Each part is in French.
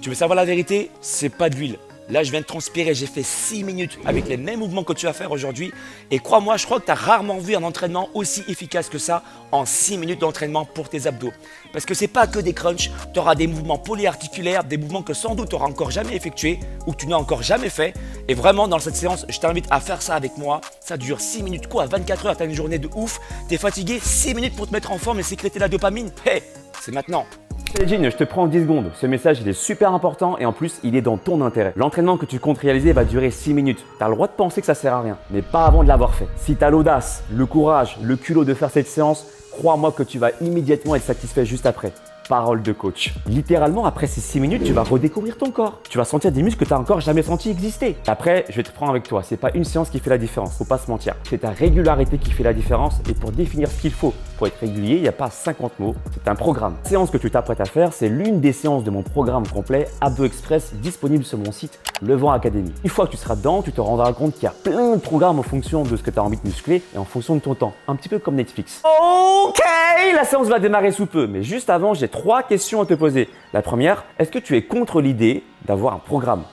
Tu veux savoir la vérité? C'est pas d'huile. Là, je viens de transpirer, j'ai fait 6 minutes avec les mêmes mouvements que tu vas faire aujourd'hui. Et crois-moi, je crois que tu as rarement vu un entraînement aussi efficace que ça en 6 minutes d'entraînement pour tes abdos. Parce que c'est pas que des crunchs, tu auras des mouvements polyarticulaires, des mouvements que sans doute tu n'auras encore jamais effectués ou que tu n'as encore jamais fait. Et vraiment, dans cette séance, je t'invite à faire ça avec moi. Ça dure 6 minutes, quoi, 24 heures, tu as une journée de ouf. Tu es fatigué, 6 minutes pour te mettre en forme et sécréter la dopamine. Hey, c'est maintenant. Salut Jean, je te prends 10 secondes. Ce message il est super important et en plus il est dans ton intérêt. L'entraînement que tu comptes réaliser va durer 6 minutes. Tu as le droit de penser que ça sert à rien, mais pas avant de l'avoir fait. Si tu as l'audace, le courage, le culot de faire cette séance, crois-moi que tu vas immédiatement être satisfait juste après. Parole de coach. Littéralement, après ces 6 minutes, tu vas redécouvrir ton corps. Tu vas sentir des muscles que tu n'as encore jamais senti exister. Après, je vais te prendre avec toi. C'est pas une séance qui fait la différence, faut pas se mentir. C'est ta régularité qui fait la différence et pour définir ce qu'il faut pour être régulier, il n'y a pas 50 mots, c'est un programme. La séance que tu t'apprêtes à faire, c'est l'une des séances de mon programme complet Abdos Express disponible sur mon site Le Vent Academy. Une fois que tu seras dedans, tu te rendras compte qu'il y a plein de programmes en fonction de ce que tu as envie de muscler et en fonction de ton temps. Un petit peu comme Netflix. Ok, la séance va démarrer sous peu, mais juste avant, j'ai 3 questions à te poser. La première, est-ce que tu es contre l'idée d'avoir un programme?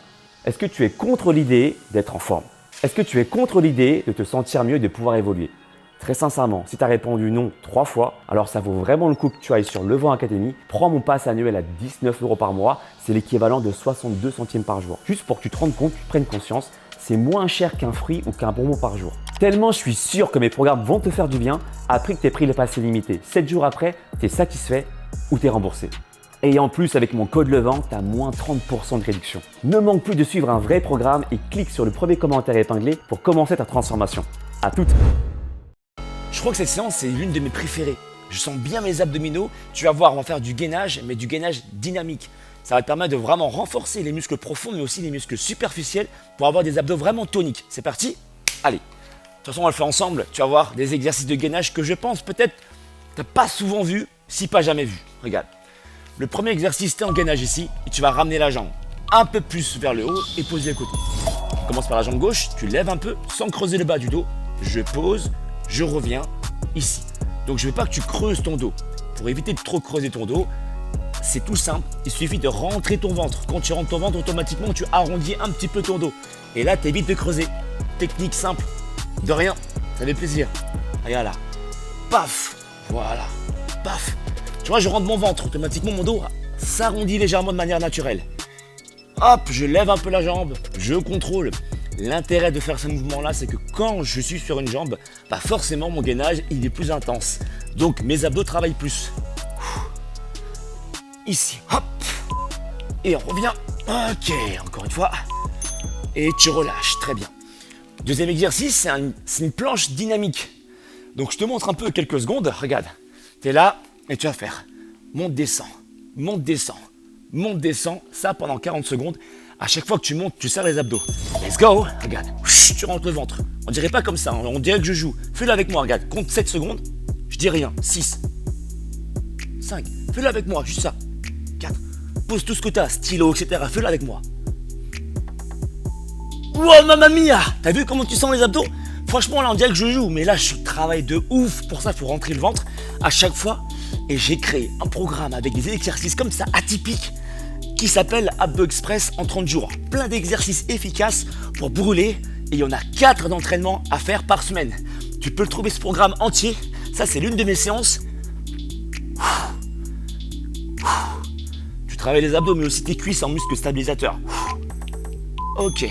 Est-ce que tu es contre l'idée d'être en forme? Est-ce que tu es contre l'idée de te sentir mieux et de pouvoir évoluer? Très sincèrement, si tu as répondu non 3 fois, alors ça vaut vraiment le coup que tu ailles sur Le Vent Academy. Prends mon pass annuel à 19 € par mois, c'est l'équivalent de 62 centimes par jour. Juste pour que tu te rendes compte, tu prennes conscience, c'est moins cher qu'un fruit ou qu'un bonbon par jour. Tellement je suis sûr que mes programmes vont te faire du bien après que tu aies pris le pass illimité. 7 jours après, tu es satisfait ou tu es remboursé. Et en plus, avec mon code LEVENT, tu as moins 30% de réduction. Ne manque plus de suivre un vrai programme et clique sur le premier commentaire épinglé pour commencer ta transformation. À toutes! Je crois que cette séance, c'est l'une de mes préférées. Je sens bien mes abdominaux. Tu vas voir, on va faire du gainage, mais du gainage dynamique. Ça va te permettre de vraiment renforcer les muscles profonds, mais aussi les muscles superficiels pour avoir des abdos vraiment toniques. C'est parti? Allez. De toute façon, on va le faire ensemble. Tu vas voir des exercices de gainage que je pense peut-être tu n'as pas souvent vu, si pas jamais vu. Regarde. Le premier exercice, tu es en gainage ici et tu vas ramener la jambe un peu plus vers le haut et poser le côté. Tu commences par la jambe gauche, tu lèves un peu sans creuser le bas du dos. Je pose. Je reviens ici. Donc je ne veux pas que tu creuses ton dos. Pour éviter de trop creuser ton dos, c'est tout simple. Il suffit de rentrer ton ventre. Quand tu rentres ton ventre, automatiquement, tu arrondis un petit peu ton dos. Et là, tu évites de creuser. Technique simple. De rien. Ça fait plaisir. Regarde là. Paf. Voilà. Paf. Tu vois, je rentre mon ventre. Automatiquement, mon dos s'arrondit légèrement de manière naturelle. Hop, je lève un peu la jambe. Je contrôle. L'intérêt de faire ce mouvement-là, c'est que quand je suis sur une jambe, bah forcément mon gainage il est plus intense. Donc mes abdos travaillent plus. Ici, hop. Et on revient. Ok, encore une fois. Et tu relâches, très bien. Deuxième exercice, c'est une planche dynamique. Donc je te montre un peu quelques secondes. Regarde, tu es là et tu vas faire monte, descend, monte, descend, monte, descend. Ça pendant 40 secondes. À chaque fois que tu montes, tu serres les abdos. Let's go. Regarde, tu rentres le ventre. On dirait pas comme ça, hein. On dirait que je joue. Fais-le avec moi, regarde. Compte 7 secondes. Je dis rien. 6, 5. Fais-le avec moi, juste ça. 4. Pose tout ce que tu as, stylo, etc. Fais-le avec moi. Wow, mamma mia. T'as vu comment tu sens les abdos? Franchement, là, on dirait que je joue. Mais là, je travaille de ouf. Pour ça, il faut rentrer le ventre à chaque fois. Et j'ai créé un programme avec des exercices comme ça, atypiques, qui s'appelle Abdos Express en 30 jours. Plein d'exercices efficaces pour brûler et il y en a 4 d'entraînement à faire par semaine. Tu peux le trouver ce programme entier. Ça, c'est l'une de mes séances. Tu travailles les abdos mais aussi tes cuisses en muscles stabilisateurs. Ok.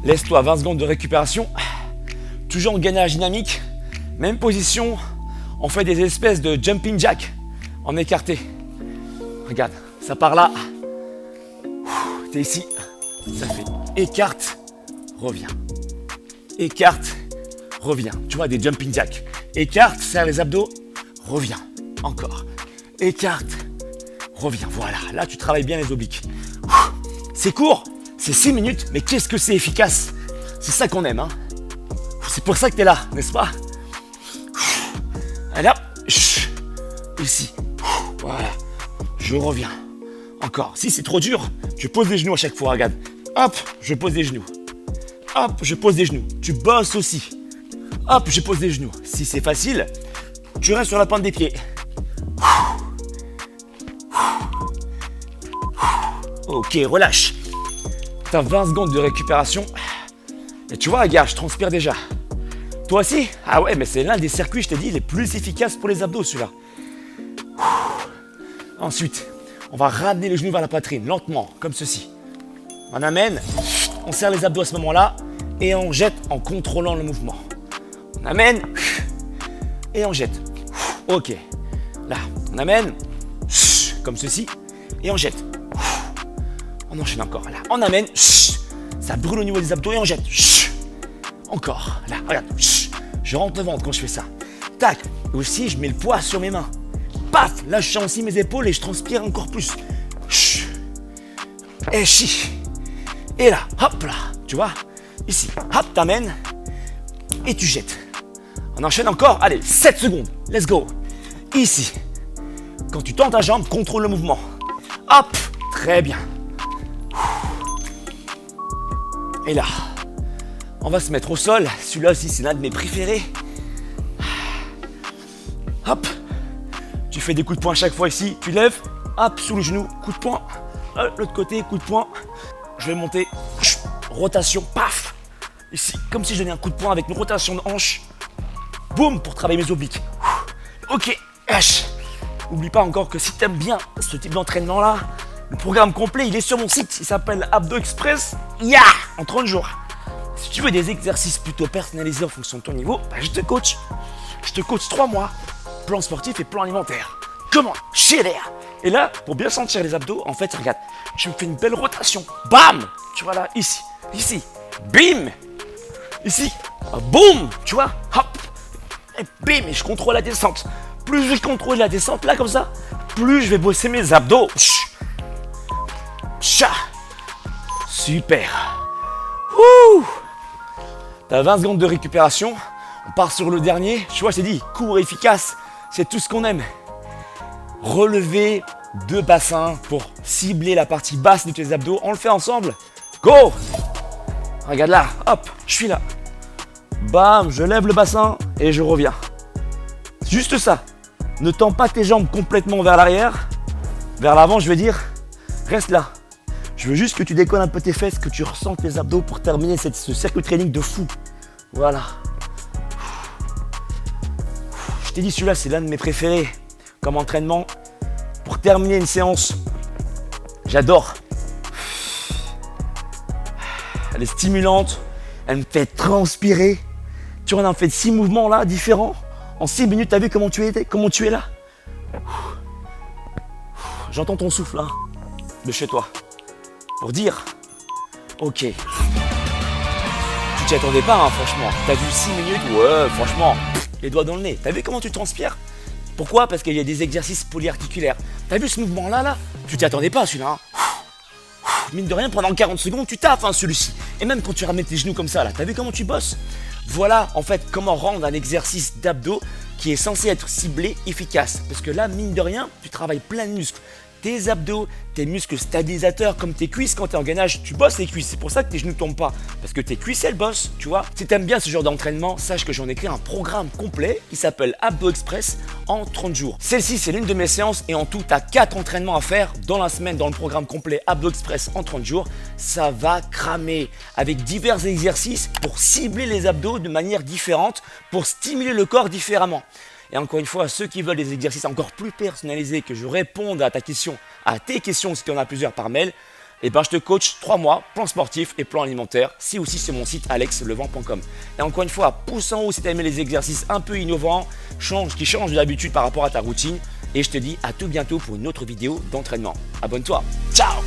Laisse-toi 20 secondes de récupération. Toujours en gainage dynamique. Même position. On fait des espèces de jumping jack en écarté. Regarde, ça part là. T'es ici. Ça fait écarte, reviens. Écarte, reviens. Tu vois, des jumping jacks. Écarte, serre les abdos, reviens. Encore. Écarte, reviens. Voilà, là tu travailles bien les obliques. C'est court, c'est 6 minutes, mais qu'est-ce que c'est efficace. C'est ça qu'on aime, hein. C'est pour ça que t'es là, n'est-ce pas? Allez hop, ici. Voilà. Je reviens. Encore. Si c'est trop dur, je pose les genoux à chaque fois. Regarde. Hop, je pose les genoux. Hop, je pose les genoux. Tu bosses aussi. Hop, je pose les genoux. Si c'est facile, tu restes sur la pointe des pieds. Ok, relâche. T'as 20 secondes de récupération. Et tu vois, regarde, je transpire déjà. Toi aussi? Ah ouais, mais c'est l'un des circuits, je t'ai dit, les plus efficaces pour les abdos, celui-là. Ensuite, on va ramener les genoux vers la poitrine, lentement, comme ceci. On amène, on serre les abdos à ce moment-là, et on jette en contrôlant le mouvement. On amène, et on jette. Ok. Là, on amène, comme ceci, et on jette. On enchaîne encore. Là, on amène, ça brûle au niveau des abdos, et on jette. Encore. Là, regarde. Je rentre le ventre quand je fais ça. Tac. Aussi, je mets le poids sur mes mains. Paf. Là, je sens aussi mes épaules et je transpire encore plus. Et chi. Et là, hop là. Tu vois? Ici. Hop, t'amènes. Et tu jettes. On enchaîne encore. Allez, 7 secondes. Let's go. Ici. Quand tu tends ta jambe, contrôle le mouvement. Hop. Très bien. Et là. On va se mettre au sol. Celui-là aussi, c'est l'un de mes préférés. Hop. Tu fais des coups de poing chaque fois ici. Tu lèves. Hop, sous le genou. Coup de poing. L'autre côté, coup de poing. Je vais monter. Rotation. Paf. Ici, comme si je donnais un coup de poing avec une rotation de hanche. Boum, pour travailler mes obliques. Ok. N'oublie pas encore que si tu aimes bien ce type d'entraînement-là, le programme complet, il est sur mon site. Il s'appelle Abdo Express. En 30 jours. Si tu veux des exercices plutôt personnalisés en fonction de ton niveau, je te coach. Je te coach 3 mois, plan sportif et plan alimentaire. Comment? Chez l'air. Et là, pour bien sentir les abdos, en fait, regarde, je me fais une belle rotation. Bam! Tu vois là, ici, bim! Ici, boum! Tu vois, hop! Et bim! Et je contrôle la descente. Plus je contrôle la descente, là, comme ça, plus je vais bosser mes abdos. Super! Ouh! T'as 20 secondes de récupération. On part sur le dernier. Tu vois, je t'ai dit, court, efficace. C'est tout ce qu'on aime. Relever 2 bassins pour cibler la partie basse de tes abdos. On le fait ensemble. Go! Regarde là. Hop, je suis là. Bam, je lève le bassin et je reviens. Juste ça. Ne tends pas tes jambes complètement vers l'arrière. Vers l'avant, je veux dire. Reste là. Je veux juste que tu décolles un peu tes fesses, que tu ressentes tes abdos pour terminer ce cercle training de fou. Voilà. Je t'ai dit, celui-là, c'est l'un de mes préférés comme entraînement. Pour terminer une séance, j'adore. Elle est stimulante, elle me fait transpirer. Tu vois, on a fait 6 mouvements là, différents. En 6 minutes, t'as vu comment tu es là? J'entends ton souffle là, de chez toi. Pour dire, ok, tu t'y attendais pas, hein, franchement. T'as vu 6 minutes, ouais, franchement, les doigts dans le nez. T'as vu comment tu transpires? Pourquoi? Parce qu'il y a des exercices polyarticulaires. T'as vu ce mouvement-là, tu t'y attendais pas, celui-là. Hein. Mine de rien, pendant 40 secondes, tu taffes, hein, celui-ci. Et même quand tu ramènes tes genoux comme ça, là, t'as vu comment tu bosses? Voilà, en fait, comment rendre un exercice d'abdos qui est censé être ciblé, efficace. Parce que là, mine de rien, tu travailles plein de muscles. Tes abdos, tes muscles stabilisateurs comme tes cuisses, quand tu es en gainage, tu bosses les cuisses. C'est pour ça que tes genoux ne tombent pas. Parce que tes cuisses, elles bossent, tu vois. Si tu aimes bien ce genre d'entraînement, sache que j'en ai créé un programme complet qui s'appelle Abdo Express en 30 jours. Celle-ci, c'est l'une de mes séances et en tout, tu as 4 entraînements à faire dans la semaine dans le programme complet Abdo Express en 30 jours. Ça va cramer avec divers exercices pour cibler les abdos de manière différente, pour stimuler le corps différemment. Et encore une fois, ceux qui veulent des exercices encore plus personnalisés, que je réponde à ta question, à tes questions si tu en as plusieurs par mail, et ben je te coach 3 mois, plan sportif et plan alimentaire, si aussi sur mon site alexlevent.com. Et encore une fois, pouce en haut si tu as aimé les exercices un peu innovants, qui changent d'habitude par rapport à ta routine. Et je te dis à tout bientôt pour une autre vidéo d'entraînement. Abonne-toi. Ciao!